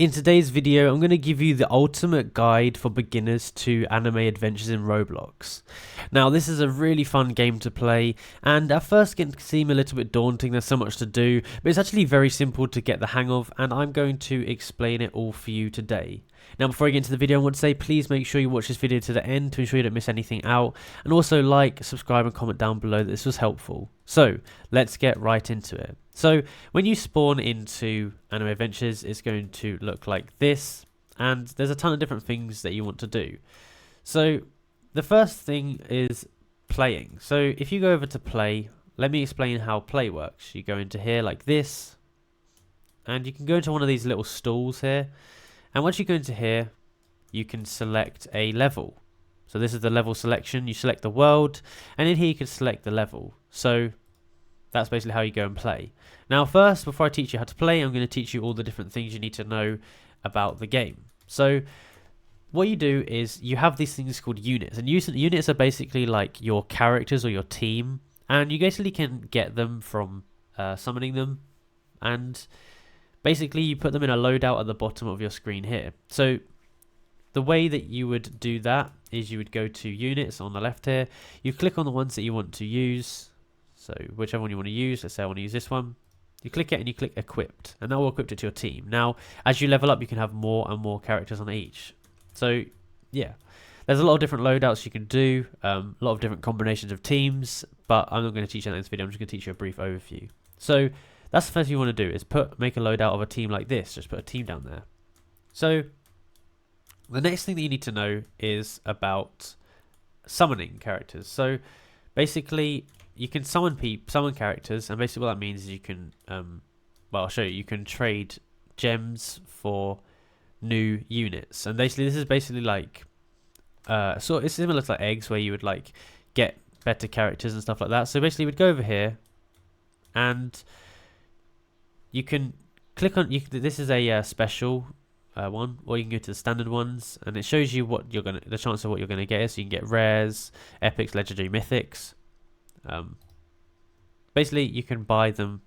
In today's video, I'm going to give you the ultimate guide for beginners to anime adventures in Roblox. Now, this is a really fun game to play, and at first it can seem a little bit daunting, there's so much to do, but it's actually very simple to get the hang of, and I'm going to explain it all for you today. Now, before I get into the video, I want to say please make sure you watch this video to the end to ensure you don't miss anything out, and also like, subscribe and comment down below that this was helpful. So, let's get right into it. So, when you spawn into Anime Adventures, it's going to look like this, and there's a ton of different things that you want to do. So, the first thing is playing. So, if you go over to play, let me explain how play works. You go into here like this, and you can go into one of these little stalls here, and once you go into here, you can select a level. So this is the level selection. You select the world, and in here you can select the level. So that's basically how you go and play. Now first, before I teach you how to play, I'm going to teach you all the different things you need to know about the game. So what you do is you have these things called units, and units are basically like your characters or your team, and you basically can get them from summoning them, and basically you put them in a loadout at the bottom of your screen here. So the way that you would do that is you would go to units on the left here, you click on the ones that you want to use, so whichever one you want to use. Let's say I want to use this one. You click it and you click equipped, and that will equip it to your team. Now as you level up, you can have more and more characters on each. So yeah, there's a lot of different loadouts you can do, a lot of different combinations of teams, but I'm not going to teach you that in this video. I'm just going to teach you a brief overview. So that's the first thing you want to do, is make a loadout of a team like this. Just put a team down there. So the next thing that you need to know is about summoning characters. So basically you can summon characters, and basically what that means is you can well, I'll show you. You can trade gems for new units, and basically this is basically like so it's similar to like eggs, where you would like get better characters and stuff like that. So basically we'd go over here, and you can click on this is a special one, or you can go to the standard ones, and it shows you what you're the chance of what you're gonna get is. So you can get rares, epics, legendary, mythics. Basically you can buy them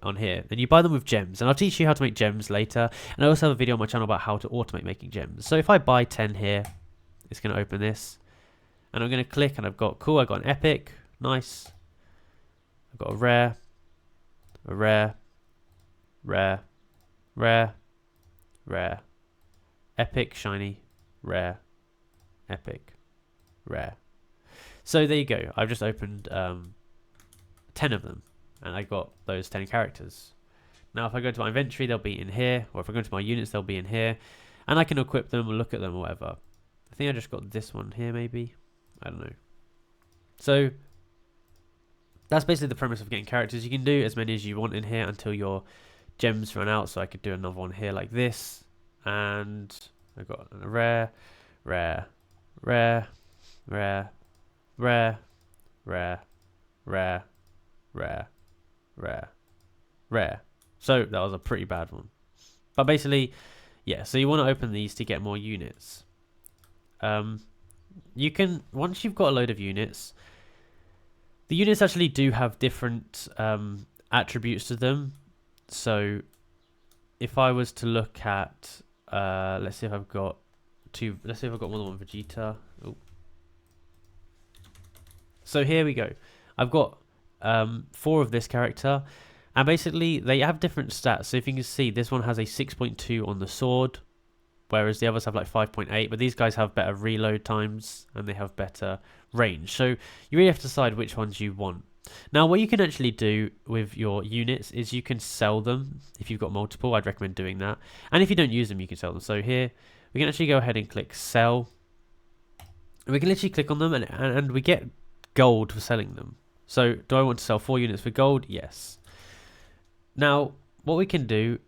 on here, and you buy them with gems, and I'll teach you how to make gems later, and I also have a video on my channel about how to automate making gems. So if I buy 10 here, it's going to open this, and I'm going to click, and I've got I got an epic, nice, I've got a rare, rare, epic, shiny, rare, epic, rare. So there you go. I've just opened 10 of them, and I got those 10 characters. Now if I go to my inventory, they'll be in here, or if I go to my units, they'll be in here, and I can equip them or look at them or whatever. I think I just got this one here, maybe, I don't know. So that's basically the premise of getting characters. You can do as many as you want in here until your gems run out. So I could do another one here like this, and I got a rare, rare, rare, rare, rare, rare, rare, rare, rare, rare. So that was a pretty bad one, but basically yeah, so you want to open these to get more units. You can, once you've got a load of units, the units actually do have different attributes to them. So if I was to look at let's see if I've got let's see if I've got more than one Vegeta. Oh. So here we go, I've got 4 of this character, and basically they have different stats. So if you can see, this one has a 6.2 on the sword, whereas the others have like 5.8, but these guys have better reload times and they have better range. So you really have to decide which ones you want. Now what you can actually do with your units is you can sell them. If you've got multiple, I'd recommend doing that, and if you don't use them, you can sell them. So here we can actually go ahead and click sell, and we can literally click on them, and we get gold for selling them. So do I want to sell 4 units for gold? Yes. Now what we can do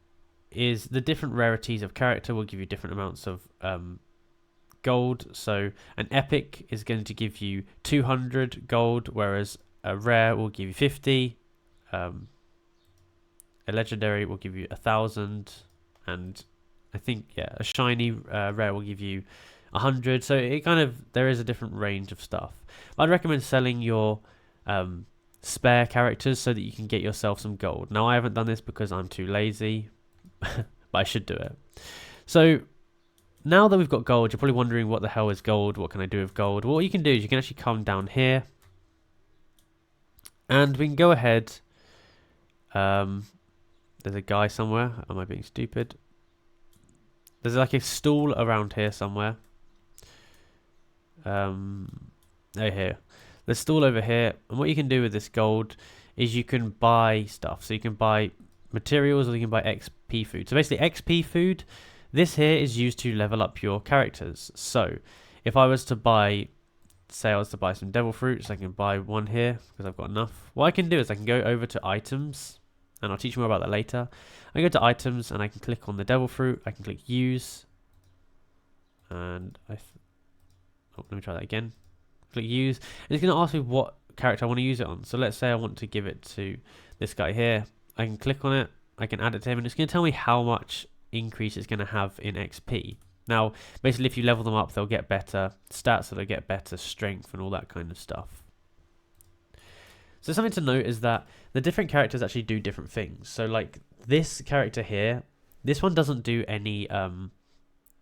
is the different rarities of character will give you different amounts of gold. So an epic is going to give you 200 gold, whereas a rare will give you 50. A legendary will give you 1,000, and I think a shiny rare will give you 100. So it kind of, there is a different range of stuff. I'd recommend selling your spare characters so that you can get yourself some gold. Now I haven't done this because I'm too lazy, but I should do it. So now that we've got gold, you're probably wondering what the hell is gold? What can I do with gold? Well, what you can do is you can actually come down here and we can go ahead. There's a guy somewhere. Am I being stupid? There's like a stool around here somewhere. Oh, here. There's a stool over here. And what you can do with this gold is you can buy stuff. So you can buy materials or you can buy XP food. So basically XP food, this here is used to level up your characters. So if I was to buy, say I was to buy some devil fruits, I can buy one here because I've got enough. What I can do is I can go over to items, and I'll teach you more about that later. I go to items and I can click on the devil fruit. I can click use, and let me try that again. Click use, and it's going to ask me what character I want to use it on. So let's say I want to give it to this guy here. I can click on it, I can add it to him, and it's going to tell me how much increase it's going to have in XP. Now, basically, if you level them up, they'll get better stats, so they'll get better strength and all that kind of stuff. So something to note is that the different characters actually do different things. So like this character here, this one doesn't do any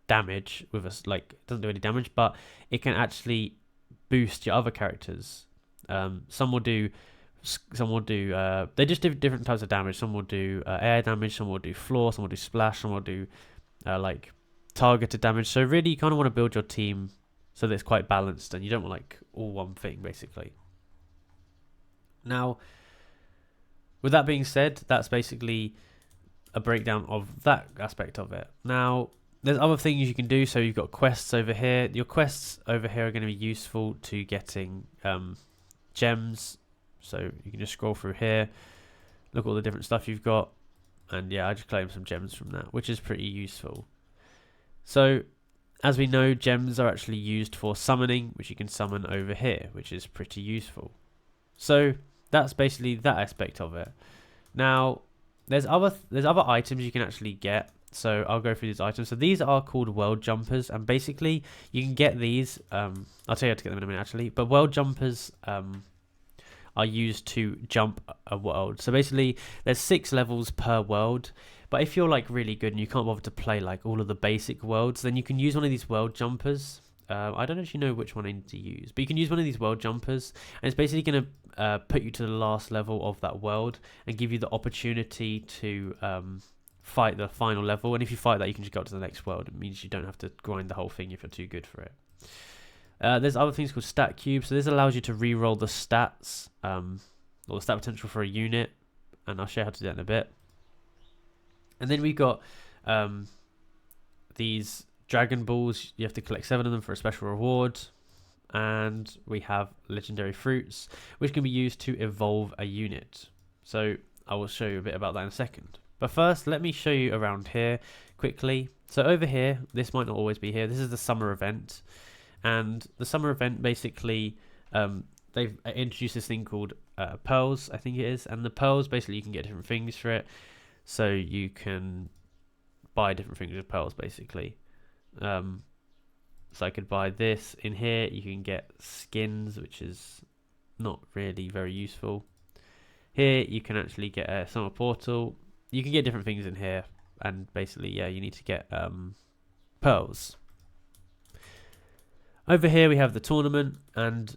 damage with us, like doesn't do any damage, but it can actually boost your other characters. Some will do they just do different types of damage. Some will do air damage, some will do floor, some will do splash, some will do like targeted damage. So really you kind of want to build your team so that it's quite balanced and you don't want like all one thing basically. Now, with that being said, that's basically a breakdown of that aspect of it. Now, there's other things you can do. So you've got quests over here. Your quests over here are going to be useful to getting gems. So you can just scroll through here, look at all the different stuff you've got. And yeah, I just claimed some gems from that, which is pretty useful. So, as we know, gems are actually used for summoning, which you can summon over here, which is pretty useful. So that's basically that aspect of it. Now, there's other items you can actually get. So I'll go through these items. So these are called world jumpers, and basically you can get these. I'll tell you how to get them in a minute, actually. But world jumpers are used to jump a world. So basically, there's 6 levels per world. But if you're like really good and you can't bother to play like all of the basic worlds, then you can use one of these world jumpers. I don't actually know which one I need to use, but you can use one of these world jumpers, and it's basically going to put you to the last level of that world and give you the opportunity to fight the final level. And if you fight that, you can just go up to the next world. It means you don't have to grind the whole thing if you're too good for it. There's other things called stat cubes. So this allows you to re-roll the stats or the stat potential for a unit, and I'll show you how to do that in a bit. And then we've got these Dragon Balls. You have to collect 7 of them for a special reward. And we have legendary fruits, which can be used to evolve a unit. So I will show you a bit about that in a second. But first, let me show you around here quickly. So over here, this might not always be here. This is the summer event. And the summer event, basically, they've introduced this thing called pearls, I think it is. And the pearls, basically, you can get different things for it. So you can buy different things with pearls, basically. So I could buy this in here. You can get skins, which is not really very useful. Here you can actually get a summer portal. You can get different things in here, and basically, yeah, you need to get pearls. Over here we have the tournament, and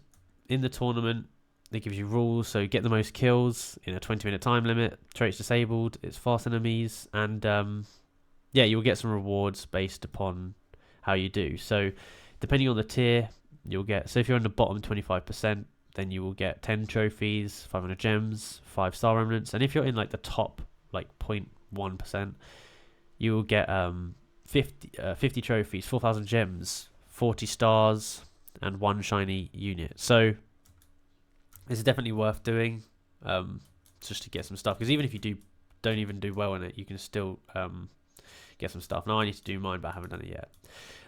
in the tournament it gives you rules. So get the most kills in a 20-minute time limit. Traits disabled. It's fast enemies, and yeah, you will get some rewards based upon how you do. So depending on the tier, you'll get, so if you're in the bottom 25%, then you will get 10 trophies, 500 gems, 5 star remnants. And if you're in like the top like 0.1%, you will get 50 trophies, 4,000 gems, 40 stars, and 1 shiny unit. So it's definitely worth doing just to get some stuff, because even if you don't even do well in it, you can still get some stuff. Now I need to do mine, but I haven't done it yet.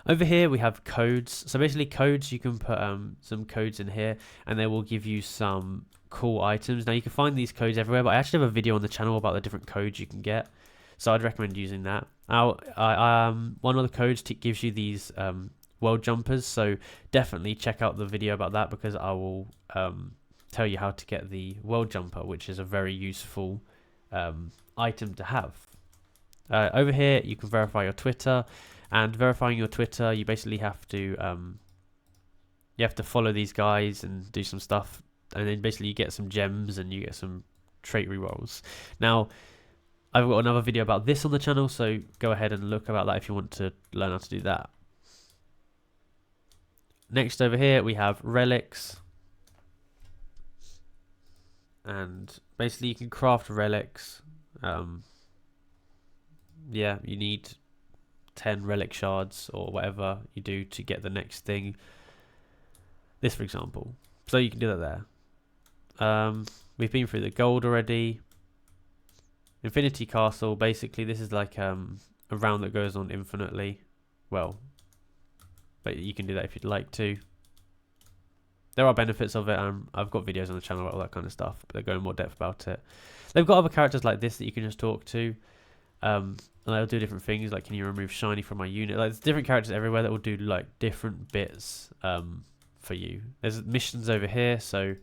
Over here we have codes. So basically codes, you can put some codes in here and they will give you some cool items. Now you can find these codes everywhere, but I actually have a video on the channel about the different codes you can get, so I'd recommend using that. Now one of the codes gives you these world jumpers, so definitely check out the video about that, because I will tell you how to get the world jumper, which is a very useful item to have. Over here you can verify your Twitter, And verifying your Twitter, you basically have to follow these guys and do some stuff, and then basically you get some gems and you get some trait rerolls. Now, I've got another video about this on the channel, so go ahead and look about that if you want to learn how to do that. Next over here we have relics, and basically you can craft relics. Yeah, you need 10 relic shards or whatever you do to get the next thing. This, for example. So you can do that there. We've been through the gold already. Infinity Castle, basically this is like a round that goes on infinitely. Well, but you can do that if you'd like to. There are benefits of it. I've got videos on the channel about all that kind of stuff, but they go in more depth about it. They've got other characters like this that you can just talk to. And they'll do different things, like can you remove shiny from my unit? Like there's different characters everywhere that will do like different bits for you. There's missions over here, so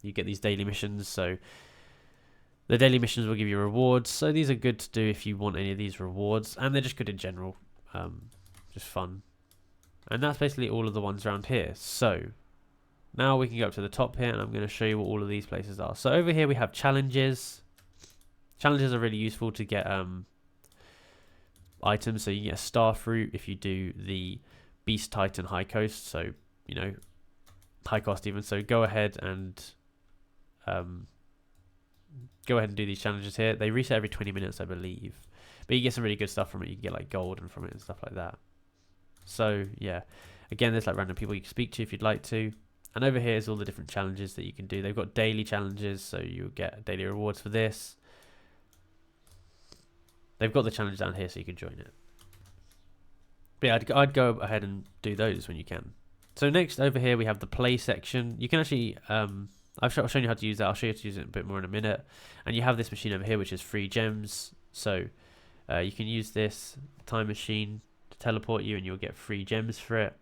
you get these daily missions. So the daily missions will give you rewards. So these are good to do if you want any of these rewards, and they're just good in general. Just fun. And that's basically all of the ones around here. So now we can go up to the top here, and I'm going to show you what all of these places are. So over here we have challenges. Challenges are really useful to get items. So you get a star fruit if you do the Beast Titan High Coast. So, you know, high cost even. So go ahead and do these challenges here. They reset every 20 minutes, I believe. But you get some really good stuff from it. You can get like gold and from it and stuff like that. So yeah, again, there's like random people you can speak to if you'd like to. And over here is all the different challenges that you can do. They've got daily challenges, so you get daily rewards for this. They've got the challenge down here, so you can join it. But yeah, I'd go ahead and do those when you can. So next over here we have the play section. You can actually, I've shown you how to use that. I'll show you how to use it a bit more in a minute. And you have this machine over here, which is free gems. So you can use this time machine to teleport you, and you'll get free gems for it.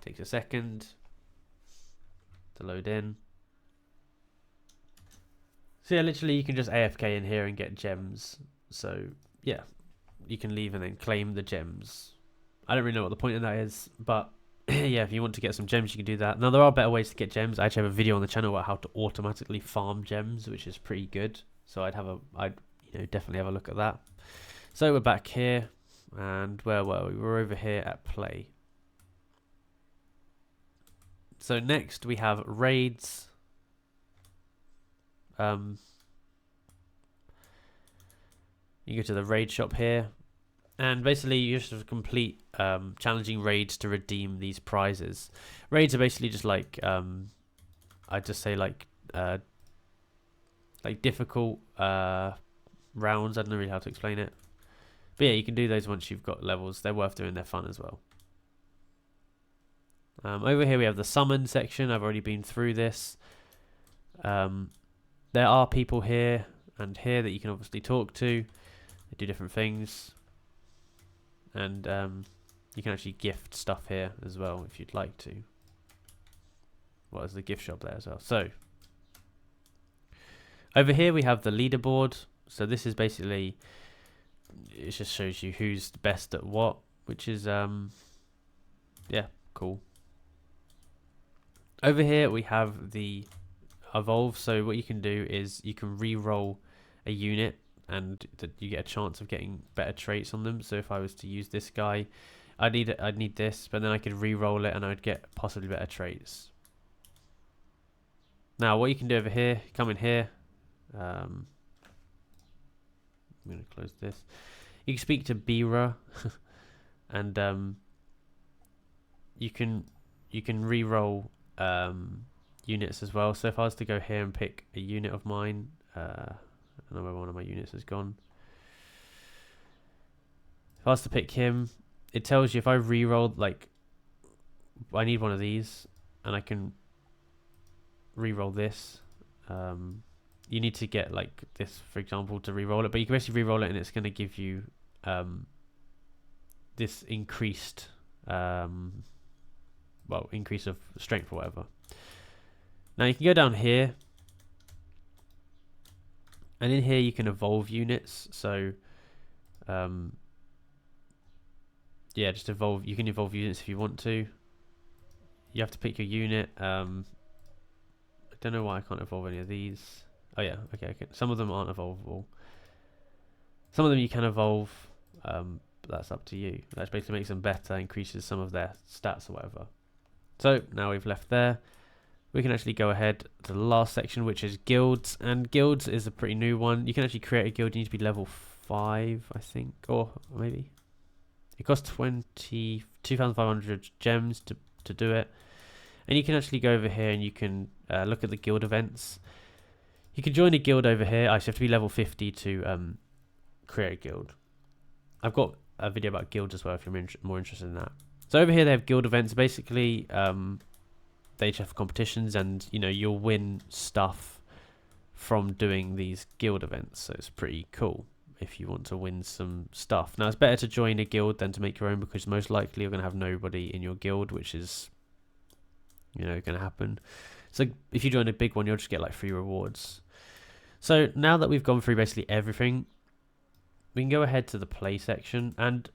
Takes a second to load in. So yeah, literally you can just AFK in here and get gems. So yeah, you can leave and then claim the gems. I don't really know what the point of that is, but yeah, if you want to get some gems, you can do that. Now there are better ways to get gems. I actually have a video on the channel about how to automatically farm gems, which is pretty good. So I'd definitely have a look at that. So we're back here, and where were we? We're over here at play. So next we have raids. You go to the raid shop here, and basically you just have to complete challenging raids to redeem these prizes. Raids are basically just like I'd just say like difficult rounds. I don't know really how to explain it, but yeah, you can do those once you've got levels. They're worth doing. They're fun as well. Over here we have the summon section. I've already been through this. There are people here and here that you can obviously talk to. They do different things. And you can actually gift stuff here as well if you'd like to. Well, there's the gift shop there as well. So, over here we have the leaderboard. So this is basically, it just shows you who's the best at what, which is, yeah, cool. Over here we have the evolve. So what you can do is you can re-roll a unit, and you get a chance of getting better traits on them. So if I was to use this guy, I'd need this, but then I could re-roll it and I'd get possibly better traits. Now what you can do over here, come in here. I'm going to close this. You can speak to Bira, and you can re-roll units as well. So if I was to go here and pick a unit of mine, another one of my units has gone. If I was to pick him, it tells you if I re-rolled, like, I need one of these, and I can re-roll this. You need to get like this, for example, to re-roll it, but you can basically re-roll it and it's going to give you this increased increase of strength or whatever. Now you can go down here, and in here you can evolve units. So yeah, just evolve. You can evolve units if you want to. You have to pick your unit. I don't know why I can't evolve any of these. Oh yeah, okay. Some of them aren't evolvable. Some of them you can evolve. But that's up to you. That basically makes them better, increases some of their stats or whatever. So now we've left there. We can actually go ahead to the last section, which is guilds. And guilds is a pretty new one. You can actually create a guild. You need to be level 5, I think, or maybe. It costs 2,500 gems to do it. And you can actually go over here and you can look at the guild events. You can join a guild over here. I have to be level 50 to create a guild. I've got a video about guilds as well if you're more interested in that. So over here they have guild events. Basically, they just have competitions, and you'll win stuff from doing these guild events. So it's pretty cool if you want to win some stuff. Now it's better to join a guild than to make your own, because most likely you're going to have nobody in your guild, which is going to happen. So if you join a big one, you'll just get like free rewards. So now that we've gone through basically everything, we can go ahead to the play section and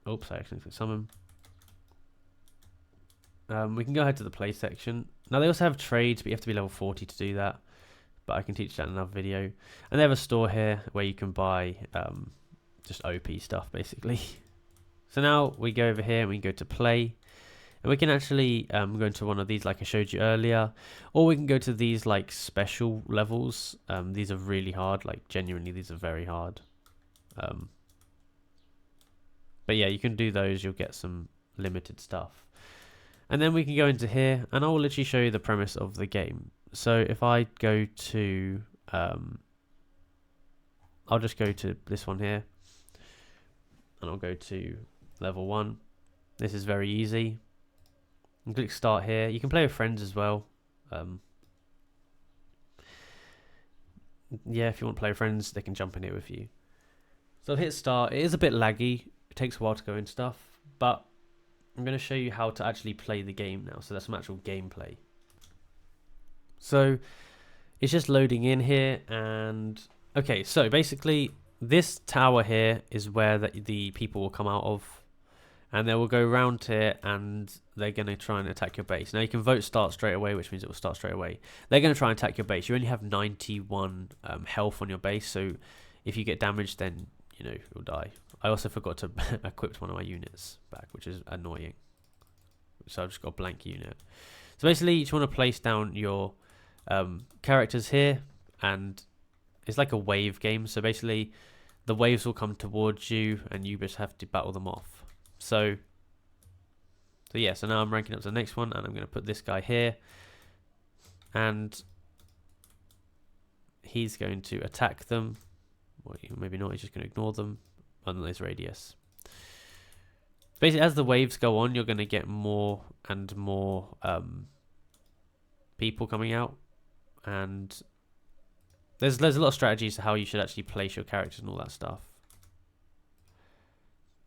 oops, I accidentally clicked summon. We can go ahead to the play section. Now they also have trades, but you have to be level 40 to do that. But I can teach that in another video. And they have a store here where you can buy just OP stuff basically. So now we go over here and we go to play. And we can actually go into one of these like I showed you earlier. Or we can go to these like special levels. These are really hard, like genuinely these are very hard. But yeah, you can do those, you'll get some limited stuff. And then we can go into here and I will literally show you the premise of the game. So if I go to, I'll just go to this one here. And I'll go to level 1. This is very easy. And click start here. You can play with friends as well. Yeah, if you want to play with friends, they can jump in here with you. So I've hit start. It is a bit laggy. It takes a while to go in stuff. But I'm going to show you how to actually play the game now. So that's some actual gameplay. So it's just loading in here. And okay, so basically this tower here is where the people will come out of. And they will go around here and they're going to try and attack your base. Now you can vote start straight away, which means it will start straight away. They're going to try and attack your base. You only have 91 health on your base. So if you get damaged, then you'll die. I also forgot to equip one of my units back, which is annoying. So I've just got a blank unit. So basically, you just want to place down your characters here, and it's like a wave game. So basically, the waves will come towards you, and you just have to battle them off. So yeah. So now I'm ranking up to the next one, and I'm going to put this guy here, and he's going to attack them. Well, maybe not. He's just going to ignore them. On this radius. Basically, as the waves go on, you're going to get more and more people coming out, and there's a lot of strategies to how you should actually place your characters and all that stuff.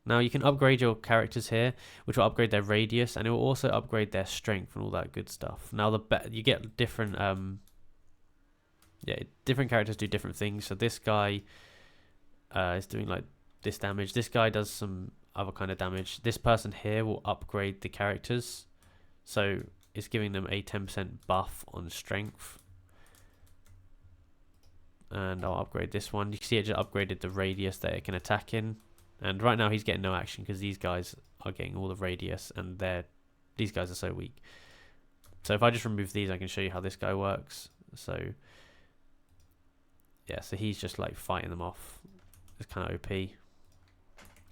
Now you can upgrade your characters here, which will upgrade their radius, and it will also upgrade their strength and all that good stuff. Now you get different different characters do different things. So this guy is doing like this damage. This guy does some other kind of damage. This person here will upgrade the characters, so it's giving them a 10% buff on strength. And I'll upgrade this one. You can see it just upgraded the radius that it can attack in, and right now he's getting no action because these guys are getting all the radius, and these guys are so weak. So if I just remove these, I can show you how this guy works. So yeah, so he's just like fighting them off. It's kind of OP.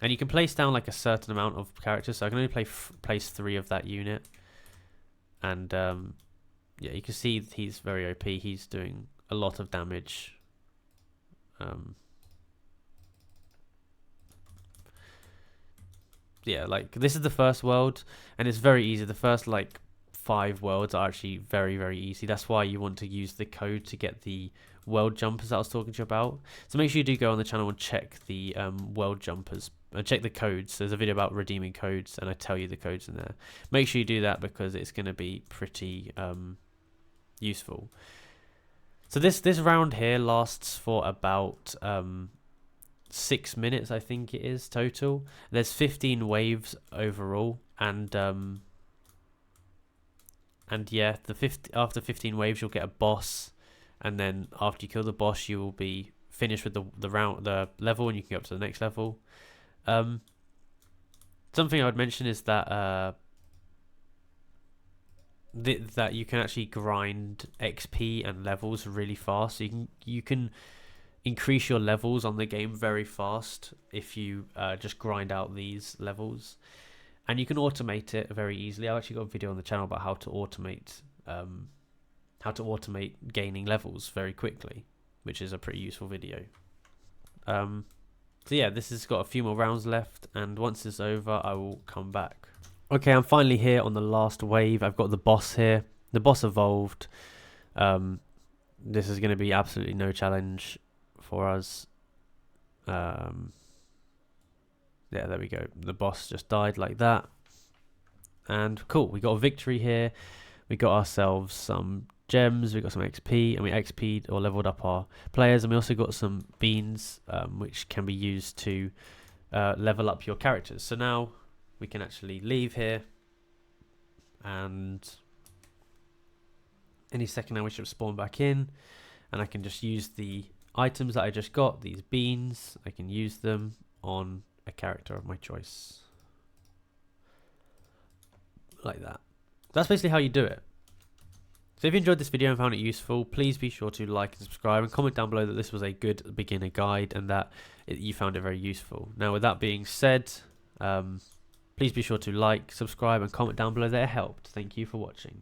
And you can place down like a certain amount of characters. So I can only place 3 of that unit. And yeah, you can see he's very OP. He's doing a lot of damage. Yeah, like this is the first world, and it's very easy. The first like 5 worlds are actually very, very easy. That's why you want to use the code to get the world jumpers that I was talking to you about. So make sure you do go on the channel and check the world jumpers and check the codes. There's a video about redeeming codes, and I tell you the codes in there. Make sure you do that because it's going to be pretty useful. So this round here lasts for about 6 minutes, I think it is total. There's 15 waves overall, and yeah, after 15 waves you'll get a boss, and then after you kill the boss you will be finished with the level, and you can go up to the next level. Something I would mention is that that you can actually grind XP and levels really fast. So you can increase your levels on the game very fast if you just grind out these levels, and you can automate it very easily. I've actually got a video on the channel about how to automate gaining levels very quickly, which is a pretty useful video. So yeah, this has got a few more rounds left, and once it's over I will come back. Okay, I'm finally here on the last wave. I've got the boss here. The boss evolved. This is going to be absolutely no challenge for us. Yeah, there we go. The boss just died like that. And cool, we got a victory here. We got ourselves some gems, we got some XP, and we XP'd or leveled up our players, and we also got some beans, which can be used to level up your characters. So now we can actually leave here, and any second now we should spawn back in, and I can just use the items that I just got, these beans. I can use them on a character of my choice, like that. That's basically how you do it. So if you enjoyed this video and found it useful, please be sure to like and subscribe, and comment down below that this was a good beginner guide and that you found it very useful. Now, with that being said, please be sure to like, subscribe, and comment down below that it helped. Thank you for watching.